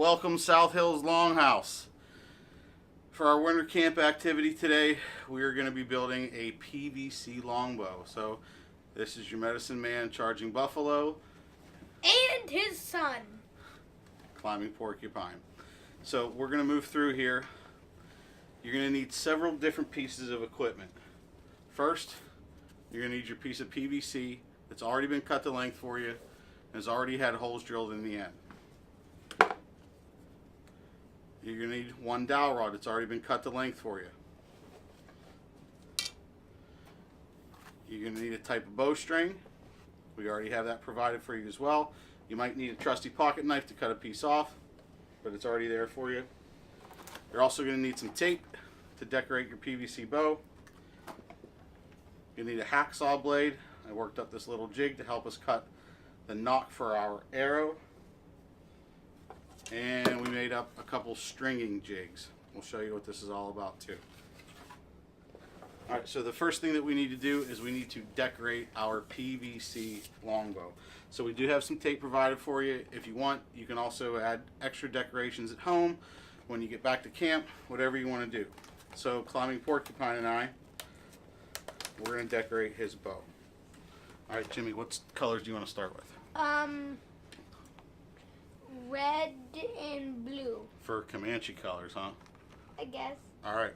Welcome South Hills Longhouse. For our winter camp activity today, we are going to be building a PVC longbow. So this is your medicine man charging buffalo. And his son. Climbing porcupine. So we're going to move through here. You're going to need several different pieces of equipment. First, you're going to need your piece of PVC that's already been cut to length for you and has already had holes drilled in the end. You're going to need one dowel rod that's already been cut to length for you. You're going to need a type of bowstring. We already have that provided for you as well. You might need a trusty pocket knife to cut a piece off, but it's already there for you. You're also going to need some tape to decorate your PVC bow. You'll need a hacksaw blade. I worked up this little jig to help us cut the nock for our arrow. And we made up a couple stringing jigs. We'll show you what this is all about too. Alright, so the first thing that we need to do is we need to decorate our PVC longbow. So we do have some tape provided for you. If you want, you can also add extra decorations at home when you get back to camp, whatever you want to do. So Climbing Porcupine and I, we're going to decorate his bow. Alright, Jimmy, what colors do you want to start with? Red and blue. For Comanche colors, huh? I guess. Alright,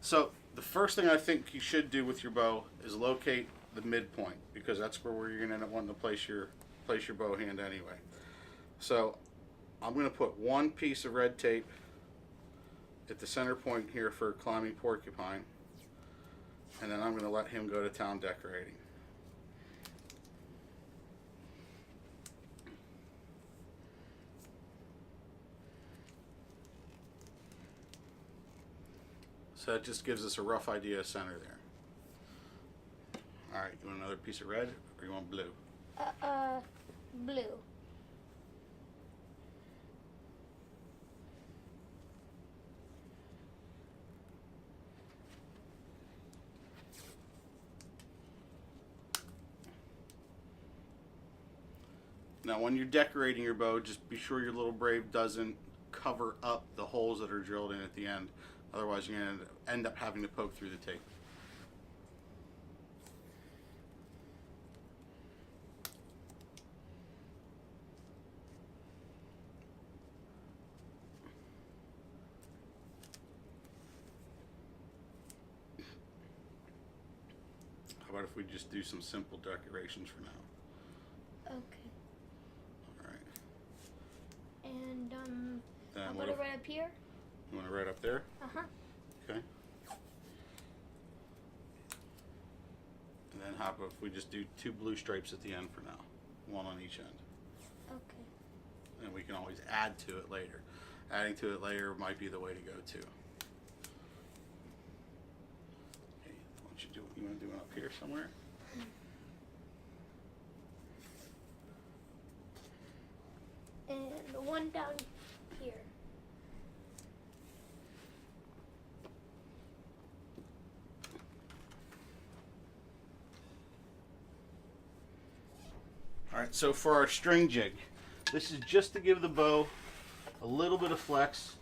so the first thing I think you should do with your bow is locate the midpoint, because that's where you're going to end up wanting to place your bow hand anyway. So I'm going to put one piece of red tape at the center point here for Climbing Porcupine, and then I'm going to let him go to town decorating. So that just gives us a rough idea of center there. Alright, you want another piece of red or you want blue? Blue. Now when you're decorating your bow, just be sure your little brave doesn't cover up the holes that are drilled in at the end. Otherwise you're going to end up having to poke through the tape. How about if we just do some simple decorations for now? Okay. Alright. And Then I'll put it right up here. You want it right up there? Uh-huh. Okay. And then how about if we just do two blue stripes at the end for now? One on each end. Okay. And we can always add to it later. Adding to it later might be the way to go too. Okay, why don't you want to do one up here somewhere? And one down here. Alright, so for our string jig, this is just to give the bow a little bit of flex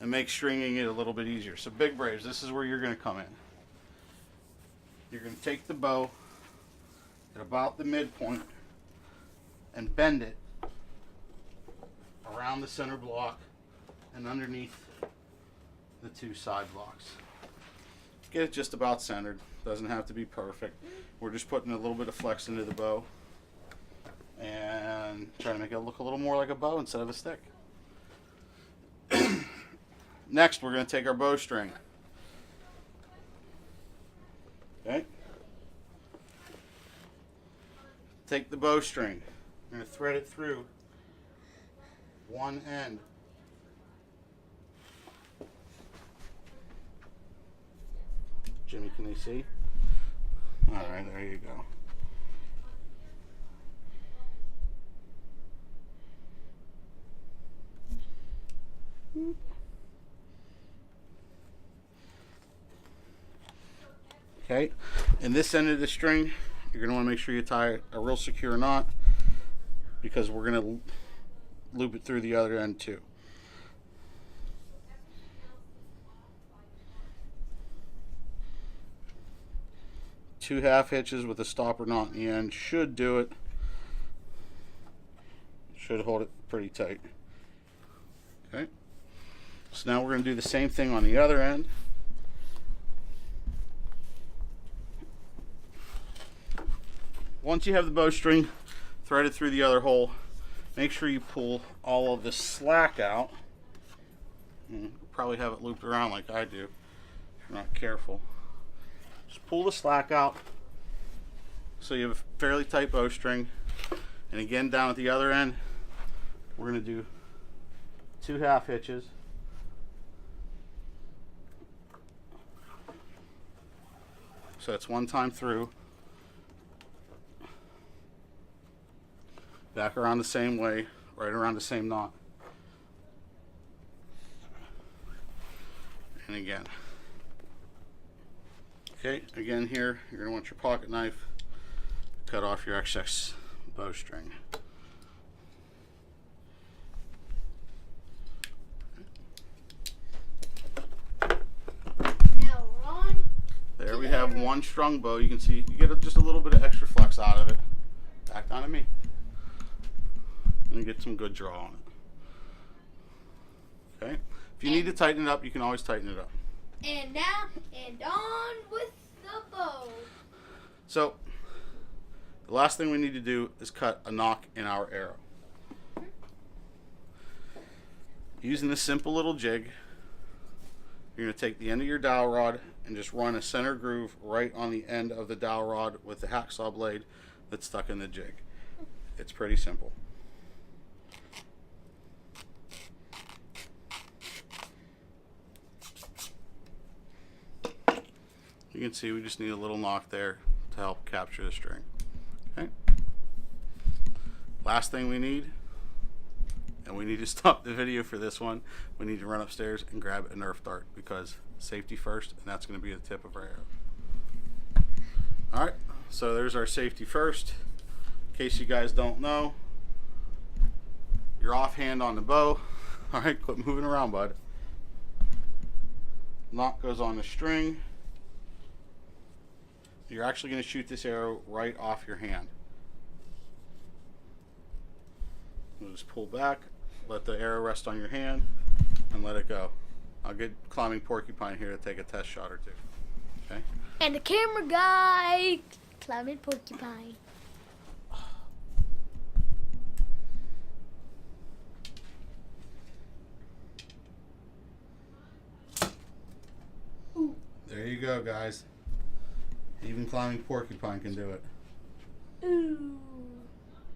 and make stringing it a little bit easier. So Big Braves, this is where you're going to come in. You're going to take the bow at about the midpoint and bend it around the center block and underneath the two side blocks. Get it just about centered. Doesn't have to be perfect. We're just putting a little bit of flex into the bow and trying to make it look a little more like a bow instead of a stick. Next, we're going to take our bowstring. Okay. Take the bowstring. We're going to thread it through one end. Jimmy, can they see? All right, there you go. Okay, in this end of the string, you're going to want to make sure you tie a real secure knot, because we're going to loop it through the other end too. 2 half hitches with a stopper knot in the end should do it. Should hold it pretty tight. Okay. So now we're going to do the same thing on the other end. Once you have the bowstring threaded through the other hole, make sure you pull all of the slack out. You'll probably have it looped around like I do if you're not careful. Just pull the slack out so you have a fairly tight bowstring. And again, down at the other end, we're going to do 2 half hitches. So that's 1 time through. Back around the same way, right around the same knot. And again. Okay, again here, you're going to want your pocket knife. Cut off your excess bowstring. Now we're on. There we have 1 strung bow. You can see you get just a little bit of extra flex out of it. Back down to me. And get some good draw on it. Okay? If you need to tighten it up, you can always tighten it up. And now, and on with the bow. So, the last thing we need to do is cut a knock in our arrow. Using this simple little jig, you're going to take the end of your dowel rod and just run a center groove right on the end of the dowel rod with the hacksaw blade that's stuck in the jig. It's pretty simple. You can see we just need a little knock there to help capture the string. Okay. Last thing we need, and we need to stop the video for this one, we need to run upstairs and grab a Nerf dart because safety first, and that's going to be the tip of our arrow. Alright, so there's our safety first. In case you guys don't know, your offhand on the bow. Alright, quit moving around, bud. Knot goes on the string. You're actually going to shoot this arrow right off your hand. You'll just pull back, let the arrow rest on your hand, and let it go. I'll get Climbing Porcupine here to take a test shot or two. Okay? And the camera guy, Climbing Porcupine. There you go, guys. Even Climbing Porcupine can do it. Ooh.